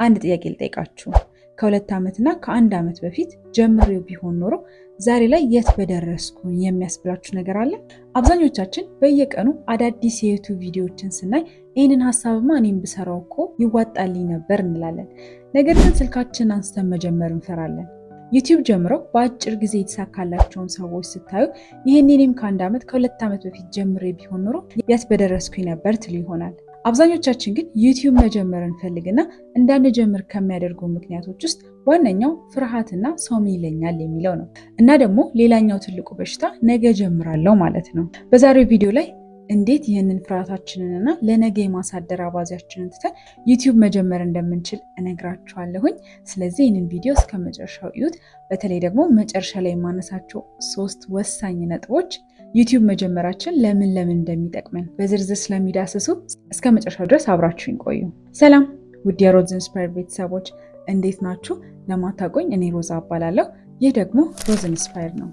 አንድ ጥያቄ ልጠይቃችሁ። ከ2 ዓመትና ከ1 ዓመት በፊት ጀምሬው ቢሆን ኖሮ ዛሬ ላይ የት በደረስኩ የሚያስብላችሁ ነገር አለ? አብዛኞቻችን በየቀኑ አዳዲስ የዩቲዩብ ቪዲዮዎችን ስናይ ይህንን ሀሳብማ እኔም ብሰራው እኮ ይዋጣልኝ ነበር እንላለን። ነገር ግን ስልካችንን አንስተን መጀመር እንፈራለን። ዩቲዩብ ጀምረው በአጭር ጊዜ የተሳካላቸውን ሰዎች ስታዩ ይህን እኔም ከ1 ዓመት ከ2 ዓመት በፊት ጀምሬ ቢሆን ኖሮ የት በደረስኩኝ ነበር ትሉ ይሆናል። አብዛኞቻችን ግን ዩቲዩብ መጀመር እንፈልግና እንዳንጀምር ከሚያደርጉ ምክንያቶች ውስጥ ዋነኛው ፍርሃትና ሰው ምን ይለኛል የሚለው ነው። እና ደግሞ ሌላኛው ትልቁ በሽታ ነገ ጀምራለሁ ማለት ነው። በዛሬው ቪዲዮ ላይ እንዴት ይህንን ፍርሃታችንንና ለነገ የማሳደር አባዜያችንን ትተን ዩቲዩብ መጀመር እንደምንችል እነግራችኋለሁኝ። ስለዚህ ይህንን ቪዲዮ እስከ መጨረሻው እዩት። በተለይ ደግሞ መጨረሻ ላይ የማነሳቸው 3 ወሳኝ ነጥቦች ዩቲዩብ መጀመራችን ለምን እንደሚጠቅመን በዝርዝር ስለሚዳስሱ እስከ መጨረሻው ድረስ አብራችሁን ቆዩ። ሰላም ውድ የሮዝ ኢንስፓየር ቤተሰቦች እንዴት ናችሁ? ለማታውቁኝ እኔ ሮዛ እባላለሁ። ይህ ደግሞ ሮዝ ኢንስፓየር ነው።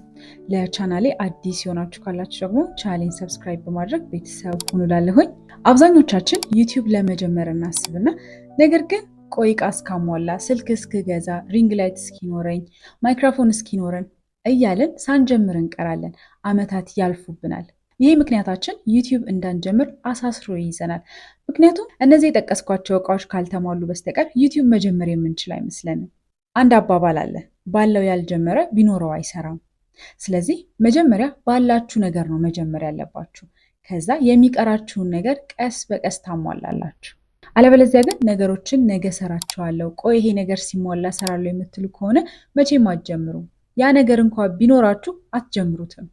ለቻናሌ አዲስ የሆናችሁ ካላችሁ ደግሞ ቻናሌን ሰብስክራይብ በማድረግ ቤተሰብ ሁኑ እላለሁኝ። አብዛኞቻችን ዩቲዩብ ለመጀመር እናስብና ነገር ግን ቆይ ዕቃ እስካሟላ፣ ስልክ እስክገዛ፣ ሪንግ ላይት እስኪኖረኝ፣ ማይክሮፎን እስኪኖረን እያልን ሳንጀምር እንቀራለን። ዓመታት ያልፉብናል። ይህ ምክንያታችን ዩቲዩብ እንዳንጀምር አሳስሮ ይይዘናል። ምክንያቱም እነዚህ የጠቀስኳቸው እቃዎች ካልተሟሉ በስተቀር ዩቲዩብ መጀመር የምንችል አይመስለንም። አንድ አባባል አለ፣ ባለው ያልጀመረ ቢኖረው አይሰራም። ስለዚህ መጀመሪያ ባላችሁ ነገር ነው መጀመር ያለባችሁ። ከዛ የሚቀራችሁን ነገር ቀስ በቀስ ታሟላላችሁ። አለበለዚያ ግን ነገሮችን ነገ ሰራቸዋለሁ፣ ቆይ ይሄ ነገር ሲሟላ ሰራለሁ የምትሉ ከሆነ መቼም አትጀምሩም። ያ ነገር እንኳን ቢኖራችሁ አትጀምሩትም።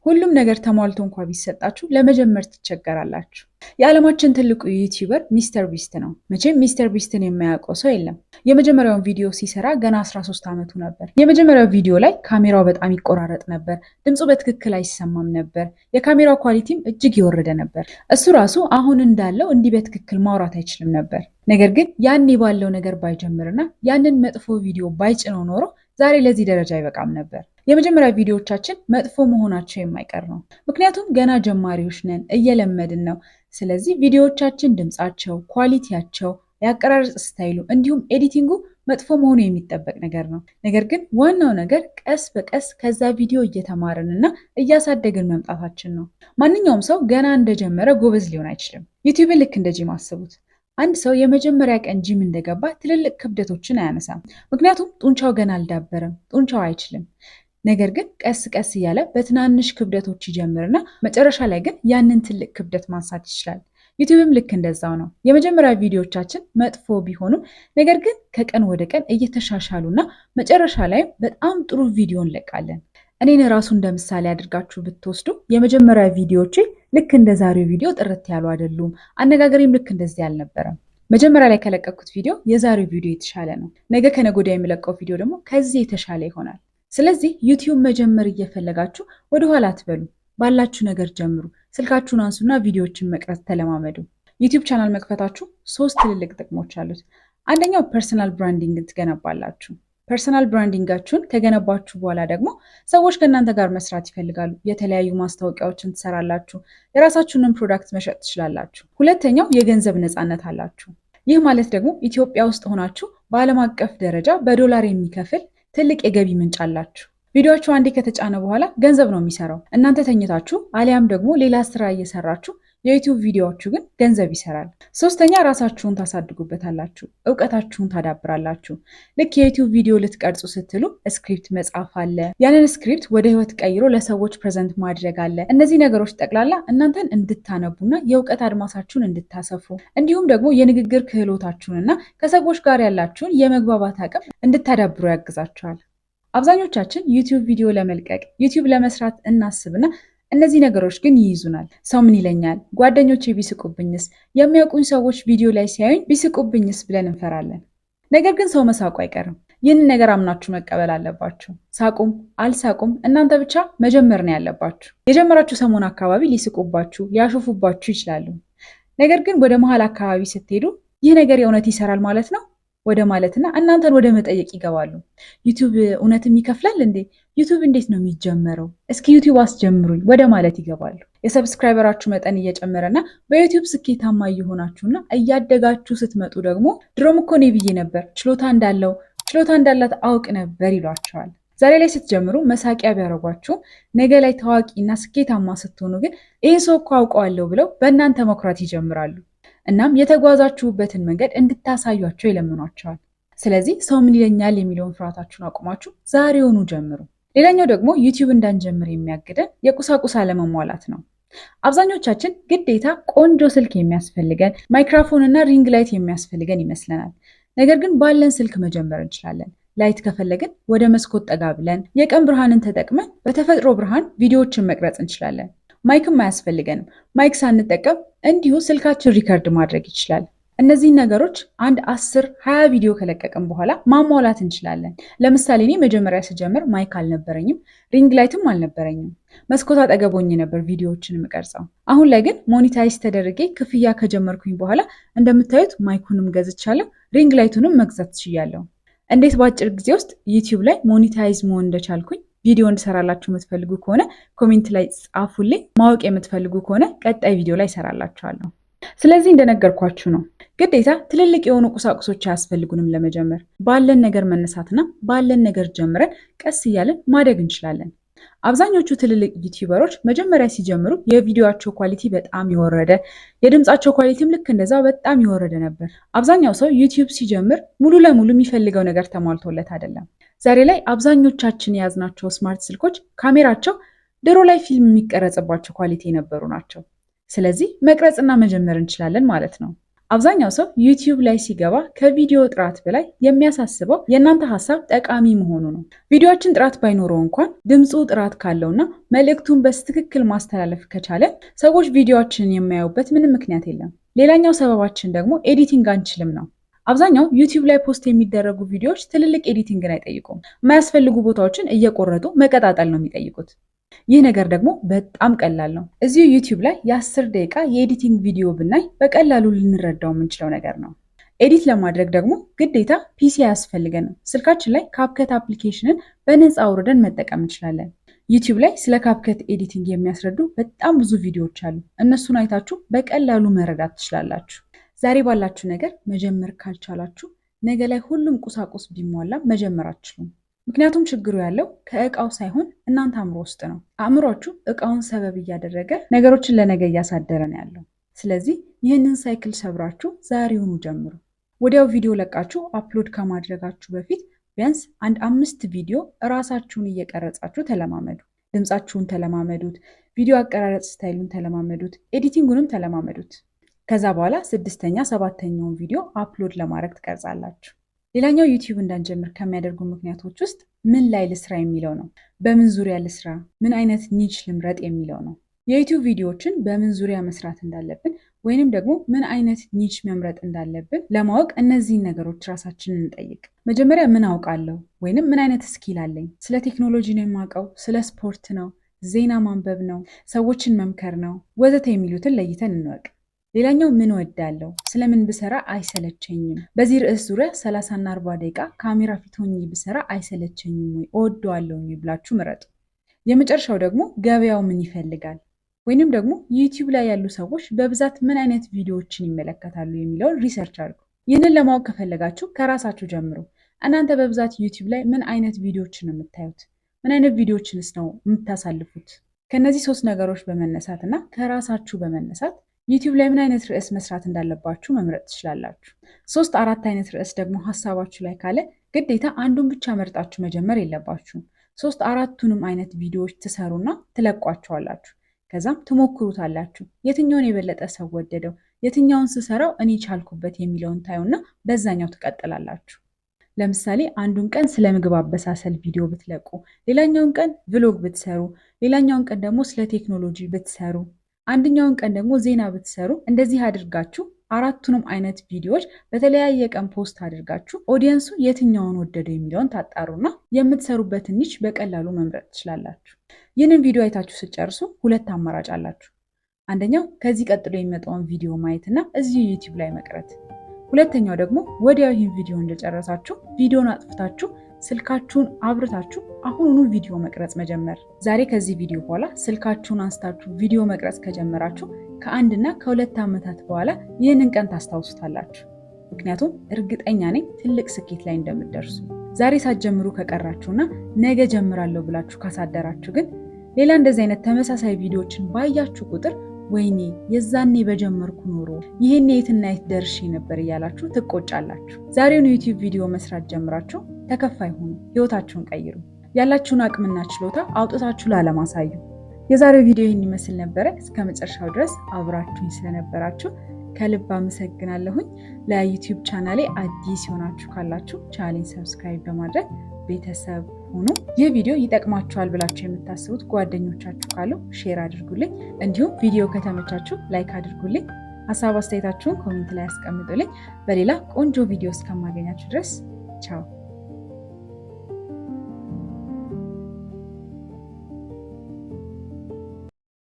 ሁሉም ነገር ተሟልቶ እንኳን ቢሰጣችሁ ለመጀመር ትቸገራላችሁ። የዓለማችን ትልቁ ዩቲዩበር ሚስተር ቢስት ነው። መቼም ሚስተር ቢስትን የማያውቀው ሰው የለም። የመጀመሪያውን ቪዲዮ ሲሰራ ገና 13 ዓመቱ ነበር። የመጀመሪያው ቪዲዮ ላይ ካሜራው በጣም ይቆራረጥ ነበር፣ ድምፁ በትክክል አይሰማም ነበር፣ የካሜራው ኳሊቲም እጅግ የወረደ ነበር። እሱ ራሱ አሁን እንዳለው እንዲህ በትክክል ማውራት አይችልም ነበር። ነገር ግን ያኔ ባለው ነገር ባይጀምርና ያንን መጥፎ ቪዲዮ ባይጭነው ኖሮ ዛሬ ለዚህ ደረጃ አይበቃም ነበር። የመጀመሪያ ቪዲዮዎቻችን መጥፎ መሆናቸው የማይቀር ነው። ምክንያቱም ገና ጀማሪዎች ነን፣ እየለመድን ነው። ስለዚህ ቪዲዮዎቻችን ድምፃቸው፣ ኳሊቲያቸው፣ የአቀራረጽ ስታይሉ እንዲሁም ኤዲቲንጉ መጥፎ መሆኑ የሚጠበቅ ነገር ነው። ነገር ግን ዋናው ነገር ቀስ በቀስ ከዛ ቪዲዮ እየተማርንና እያሳደግን መምጣታችን ነው። ማንኛውም ሰው ገና እንደጀመረ ጎበዝ ሊሆን አይችልም። ዩቲዩብን ልክ እንደ ጂም አስቡት። አንድ ሰው የመጀመሪያ ቀን ጂም እንደገባ ትልልቅ ክብደቶችን አያነሳም። ምክንያቱም ጡንቻው ገና አልዳበረም፣ ጡንቻው አይችልም። ነገር ግን ቀስ ቀስ እያለ በትናንሽ ክብደቶች ይጀምርና መጨረሻ ላይ ግን ያንን ትልቅ ክብደት ማንሳት ይችላል። ዩቲዩብም ልክ እንደዛው ነው። የመጀመሪያ ቪዲዮዎቻችን መጥፎ ቢሆኑም ነገር ግን ከቀን ወደ ቀን እየተሻሻሉና መጨረሻ ላይም በጣም ጥሩ ቪዲዮ እንለቃለን። እኔን ራሱ እንደ ምሳሌ አድርጋችሁ ብትወስዱ የመጀመሪያ ቪዲዮዎቼ ልክ እንደ ዛሬው ቪዲዮ ጥርት ያሉ አይደሉም። አነጋገሬም ልክ እንደዚህ አልነበረም። መጀመሪያ ላይ ከለቀኩት ቪዲዮ የዛሬው ቪዲዮ የተሻለ ነው። ነገ ከነገ ወዲያ የሚለቀው ቪዲዮ ደግሞ ከዚህ የተሻለ ይሆናል። ስለዚህ ዩቲዩብ መጀመር እየፈለጋችሁ ወደኋላ አትበሉ። ባላችሁ ነገር ጀምሩ። ስልካችሁን አንሱና ቪዲዮዎችን መቅረጽ ተለማመዱ። ዩቲዩብ ቻናል መክፈታችሁ 3 ትልልቅ ጥቅሞች አሉት። አንደኛው ፐርሰናል ብራንዲንግን ትገነባላችሁ። ፐርሰናል ብራንዲንጋችሁን ከገነባችሁ በኋላ ደግሞ ሰዎች ከእናንተ ጋር መስራት ይፈልጋሉ። የተለያዩ ማስታወቂያዎችን ትሰራላችሁ። የራሳችሁንም ፕሮዳክት መሸጥ ትችላላችሁ። ሁለተኛው የገንዘብ ነፃነት አላችሁ። ይህ ማለት ደግሞ ኢትዮጵያ ውስጥ ሆናችሁ በዓለም አቀፍ ደረጃ በዶላር የሚከፍል ትልቅ የገቢ ምንጭ አላችሁ። ቪዲዮችሁ አንዴ ከተጫነ በኋላ ገንዘብ ነው የሚሰራው። እናንተ ተኝታችሁ አሊያም ደግሞ ሌላ ስራ እየሰራችሁ የዩቲዩብ ቪዲዮዎቹ ግን ገንዘብ ይሰራል። ሶስተኛ ራሳችሁን ታሳድጉበታላችሁ፣ እውቀታችሁን ታዳብራላችሁ። ልክ የዩቲዩብ ቪዲዮ ልትቀርጹ ስትሉ ስክሪፕት መጻፍ አለ። ያንን ስክሪፕት ወደ ህይወት ቀይሮ ለሰዎች ፕሬዘንት ማድረግ አለ። እነዚህ ነገሮች ጠቅላላ እናንተን እንድታነቡና የእውቀት አድማሳችሁን እንድታሰፉ እንዲሁም ደግሞ የንግግር ክህሎታችሁንና ከሰዎች ጋር ያላችሁን የመግባባት አቅም እንድታዳብሩ ያግዛችኋል። አብዛኞቻችን ዩቲዩብ ቪዲዮ ለመልቀቅ ዩቲዩብ ለመስራት እናስብና እነዚህ ነገሮች ግን ይይዙናል። ሰው ምን ይለኛል፣ ጓደኞቼ ቢስቁብኝስ፣ የሚያውቁኝ ሰዎች ቪዲዮ ላይ ሲያዩኝ ቢስቁብኝስ ብለን እንፈራለን። ነገር ግን ሰው መሳቁ አይቀርም። ይህንን ነገር አምናችሁ መቀበል አለባችሁ። ሳቁም አልሳቁም እናንተ ብቻ መጀመር ነው ያለባችሁ። የጀመራችሁ ሰሞን አካባቢ ሊስቁባችሁ፣ ሊያሾፉባችሁ ይችላሉ። ነገር ግን ወደ መሀል አካባቢ ስትሄዱ ይህ ነገር የእውነት ይሰራል ማለት ነው ወደ ማለትና እናንተን ወደ መጠየቅ ይገባሉ። ዩቲዩብ እውነትም ይከፍላል እንዴ? ዩቲዩብ እንዴት ነው የሚጀመረው? እስኪ ዩቲዩብ አስጀምሩኝ ወደ ማለት ይገባሉ። የሰብስክራይበራችሁ መጠን እየጨመረና በዩቲዩብ ስኬታማ እየሆናችሁና እያደጋችሁ ስትመጡ ደግሞ ድሮም እኮ እኔ ብዬ ነበር ችሎታ እንዳላት አውቅ ነበር ይሏቸዋል። ዛሬ ላይ ስትጀምሩ መሳቂያ ቢያደርጓችሁ ነገ ላይ ታዋቂና ስኬታማ ስትሆኑ ግን ይህ ሰው እኮ አውቀዋለሁ ብለው በእናንተ መኩራት ይጀምራሉ። እናም የተጓዛችሁበትን መንገድ እንድታሳዩቸው ይለምኗቸዋል። ስለዚህ ሰው ምን ይለኛል የሚለውን ፍርሃታችሁን አቁማችሁ ዛሬውኑ ጀምሩ። ሌላኛው ደግሞ ዩቲዩብ እንዳንጀምር የሚያግደን የቁሳቁስ አለመሟላት ነው። አብዛኞቻችን ግዴታ ቆንጆ ስልክ የሚያስፈልገን፣ ማይክራፎን እና ሪንግ ላይት የሚያስፈልገን ይመስለናል። ነገር ግን ባለን ስልክ መጀመር እንችላለን። ላይት ከፈለግን ወደ መስኮት ጠጋ ብለን የቀን ብርሃንን ተጠቅመን በተፈጥሮ ብርሃን ቪዲዮዎችን መቅረጽ እንችላለን። ማይክም አያስፈልገንም። ማይክ ሳንጠቀም እንዲሁ ስልካችን ሪከርድ ማድረግ ይችላል። እነዚህን ነገሮች አንድ 10-20 ቪዲዮ ከለቀቅን በኋላ ማሟላት እንችላለን። ለምሳሌ እኔ መጀመሪያ ስጀምር ማይክ አልነበረኝም፣ ሪንግ ላይትም አልነበረኝም። መስኮት አጠገብ ሆኜ ነበር ቪዲዮዎችን የምቀርጸው። አሁን ላይ ግን ሞኒታይዝ ተደርጌ ክፍያ ከጀመርኩኝ በኋላ እንደምታዩት ማይኩንም ገዝቻለሁ፣ ሪንግ ላይቱንም መግዛት ችያለሁ። እንዴት በአጭር ጊዜ ውስጥ ዩቲዩብ ላይ ሞኒታይዝ መሆን እንደቻልኩኝ ቪዲዮ እንድሰራላችሁ የምትፈልጉ ከሆነ ኮሜንት ላይ ጻፉልኝ። ማወቅ የምትፈልጉ ከሆነ ቀጣይ ቪዲዮ ላይ እሰራላችኋለሁ። ስለዚህ እንደነገርኳችሁ ነው፣ ግዴታ ትልልቅ የሆኑ ቁሳቁሶች አያስፈልጉንም ለመጀመር። ባለን ነገር መነሳትና ባለን ነገር ጀምረን ቀስ እያለን ማደግ እንችላለን። አብዛኞቹ ትልልቅ ዩቲዩበሮች መጀመሪያ ሲጀምሩ የቪዲዮቸው ኳሊቲ በጣም የወረደ፣ የድምፃቸው ኳሊቲም ልክ እንደዛው በጣም የወረደ ነበር። አብዛኛው ሰው ዩቲዩብ ሲጀምር ሙሉ ለሙሉ የሚፈልገው ነገር ተሟልቶለት አይደለም። ዛሬ ላይ አብዛኞቻችን የያዝናቸው ስማርት ስልኮች ካሜራቸው ድሮ ላይ ፊልም የሚቀረጽባቸው ኳሊቲ የነበሩ ናቸው። ስለዚህ መቅረጽና መጀመር እንችላለን ማለት ነው። አብዛኛው ሰው ዩቲዩብ ላይ ሲገባ ከቪዲዮ ጥራት በላይ የሚያሳስበው የእናንተ ሀሳብ ጠቃሚ መሆኑ ነው። ቪዲዮችን ጥራት ባይኖረው እንኳን ድምፁ ጥራት ካለውና መልእክቱን በትክክል ማስተላለፍ ከቻለ ሰዎች ቪዲዮችንን የሚያዩበት ምንም ምክንያት የለም። ሌላኛው ሰበባችን ደግሞ ኤዲቲንግ አንችልም ነው። አብዛኛው ዩቲዩብ ላይ ፖስት የሚደረጉ ቪዲዮዎች ትልልቅ ኤዲቲንግን አይጠይቁም። የማያስፈልጉ ቦታዎችን እየቆረጡ መቀጣጠል ነው የሚጠይቁት። ይህ ነገር ደግሞ በጣም ቀላል ነው። እዚሁ ዩቲዩብ ላይ የ10 ደቂቃ የኤዲቲንግ ቪዲዮ ብናይ በቀላሉ ልንረዳው የምንችለው ነገር ነው። ኤዲት ለማድረግ ደግሞ ግዴታ ፒሲ አያስፈልገንም። ስልካችን ላይ ካፕከት አፕሊኬሽንን በነፃ አውርደን መጠቀም እንችላለን። ዩቲዩብ ላይ ስለ ካፕከት ኤዲቲንግ የሚያስረዱ በጣም ብዙ ቪዲዮዎች አሉ። እነሱን አይታችሁ በቀላሉ መረዳት ትችላላችሁ። ዛሬ ባላችሁ ነገር መጀመር ካልቻላችሁ ነገ ላይ ሁሉም ቁሳቁስ ቢሟላም መጀመር አትችሉም። ምክንያቱም ችግሩ ያለው ከእቃው ሳይሆን እናንተ አእምሮ ውስጥ ነው። አእምሯችሁ እቃውን ሰበብ እያደረገ ነገሮችን ለነገ እያሳደረ ነው ያለው። ስለዚህ ይህንን ሳይክል ሰብራችሁ ዛሬውኑ ጀምሩ። ወዲያው ቪዲዮ ለቃችሁ አፕሎድ ከማድረጋችሁ በፊት ቢያንስ 5 ቪዲዮ እራሳችሁን እየቀረጻችሁ ተለማመዱ። ድምፃችሁን ተለማመዱት፣ ቪዲዮ አቀራረጽ ስታይሉን ተለማመዱት፣ ኤዲቲንጉንም ተለማመዱት። ከዛ በኋላ 6ኛ 7ኛውን ቪዲዮ አፕሎድ ለማድረግ ትቀርጻላችሁ። ሌላኛው ዩቲዩብ እንዳንጀምር ከሚያደርጉ ምክንያቶች ውስጥ ምን ላይ ልስራ የሚለው ነው። በምን ዙሪያ ልስራ፣ ምን አይነት ኒች ልምረጥ የሚለው ነው። የዩቲዩብ ቪዲዮዎችን በምን ዙሪያ መስራት እንዳለብን ወይንም ደግሞ ምን አይነት ኒች መምረጥ እንዳለብን ለማወቅ እነዚህን ነገሮች ራሳችንን እንጠይቅ። መጀመሪያ ምን አውቃለሁ ወይንም ምን አይነት ስኪል አለኝ? ስለ ቴክኖሎጂ ነው የማውቀው? ስለ ስፖርት ነው? ዜና ማንበብ ነው? ሰዎችን መምከር ነው? ወዘተ የሚሉትን ለይተን እንወቅ። ሌላኛው ምን ወዳለው፣ ስለምን ብሰራ አይሰለቸኝም፣ በዚህ ርዕስ ዙሪያ 30 እና 40 ደቂቃ ካሜራ ፊት ሆኜ ብሰራ አይሰለቸኝም ወይ እወደዋለሁ ብላችሁ ምረጡ። የመጨረሻው ደግሞ ገበያው ምን ይፈልጋል ወይንም ደግሞ ዩቲዩብ ላይ ያሉ ሰዎች በብዛት ምን አይነት ቪዲዮዎችን ይመለከታሉ የሚለውን ሪሰርች አድርጉ። ይህንን ለማወቅ ከፈለጋችሁ ከራሳችሁ ጀምሩ። እናንተ በብዛት ዩቲዩብ ላይ ምን አይነት ቪዲዮዎችን ነው የምታዩት? ምን አይነት ቪዲዮዎችንስ ነው የምታሳልፉት? ከነዚህ 3 ነገሮች በመነሳት እና ከራሳችሁ በመነሳት ዩቲዩብ ላይ ምን አይነት ርዕስ መስራት እንዳለባችሁ መምረጥ ትችላላችሁ። 3-4 አይነት ርዕስ ደግሞ ሀሳባችሁ ላይ ካለ ግዴታ አንዱን ብቻ መርጣችሁ መጀመር የለባችሁም። 3-4ቱንም አይነት ቪዲዮዎች ትሰሩና ትለቋቸዋላችሁ። ከዛም ትሞክሩታላችሁ። የትኛውን የበለጠ ሰው ወደደው፣ የትኛውን ስሰራው እኔ ቻልኩበት የሚለውን ታዩና በዛኛው ትቀጥላላችሁ። ለምሳሌ አንዱን ቀን ስለ ምግብ አበሳሰል ቪዲዮ ብትለቁ፣ ሌላኛውን ቀን ቭሎግ ብትሰሩ፣ ሌላኛውን ቀን ደግሞ ስለ ቴክኖሎጂ ብትሰሩ፣ አንደኛውን ቀን ደግሞ ዜና ብትሰሩ፣ እንደዚህ አድርጋችሁ 4ቱንም አይነት ቪዲዮዎች በተለያየ ቀን ፖስት አድርጋችሁ ኦዲየንሱ የትኛውን ወደደው የሚለውን ታጣሩና የምትሰሩበትን ኒች በቀላሉ መምረጥ ትችላላችሁ። ይህንን ቪዲዮ አይታችሁ ስጨርሱ 2 አማራጭ አላችሁ። አንደኛው ከዚህ ቀጥሎ የሚመጣውን ቪዲዮ ማየትና እዚሁ ዩቲዩብ ላይ መቅረት፣ ሁለተኛው ደግሞ ወዲያው ይህን ቪዲዮ እንደጨረሳችሁ ቪዲዮን አጥፍታችሁ ስልካችሁን አብርታችሁ አሁኑኑ ቪዲዮ መቅረጽ መጀመር። ዛሬ ከዚህ ቪዲዮ በኋላ ስልካችሁን አንስታችሁ ቪዲዮ መቅረጽ ከጀመራችሁ ከ1 እና ከ2 ዓመታት በኋላ ይህንን ቀን ታስታውሱታላችሁ። ምክንያቱም እርግጠኛ ነኝ ትልቅ ስኬት ላይ እንደምትደርሱ። ዛሬ ሳትጀምሩ ከቀራችሁና ነገ ጀምራለሁ ብላችሁ ካሳደራችሁ ግን ሌላ እንደዚህ አይነት ተመሳሳይ ቪዲዮዎችን ባያችሁ ቁጥር ወይኔ የዛኔ በጀመርኩ ኖሮ ይሄን የትና የት ደርሼ ነበር እያላችሁ ትቆጫላችሁ። ዛሬውን ዩቲዩብ ቪዲዮ መስራት ጀምራችሁ ተከፋይ ሆኑ፣ ህይወታችሁን ቀይሩ። ያላችሁን አቅምና ችሎታ አውጥታችሁ ለዓለም አሳዩ። የዛሬው ቪዲዮ ይህን ይመስል ነበረ። እስከ መጨረሻው ድረስ አብራችሁኝ ስለነበራችሁ ከልብ አመሰግናለሁኝ። ለዩቲዩብ ቻናሌ አዲስ የሆናችሁ ካላችሁ ቻናሌን ሰብስክራይብ በማድረግ ቤተሰብ ሁኑ። ይህ ቪዲዮ ይጠቅማችኋል ብላችሁ የምታስቡት ጓደኞቻችሁ ካሉ ሼር አድርጉልኝ። እንዲሁም ቪዲዮ ከተመቻችሁ ላይክ አድርጉልኝ። ሀሳብ አስተያየታችሁን ኮሜንት ላይ አስቀምጡልኝ። በሌላ ቆንጆ ቪዲዮ እስከማገኛችሁ ድረስ ቻው።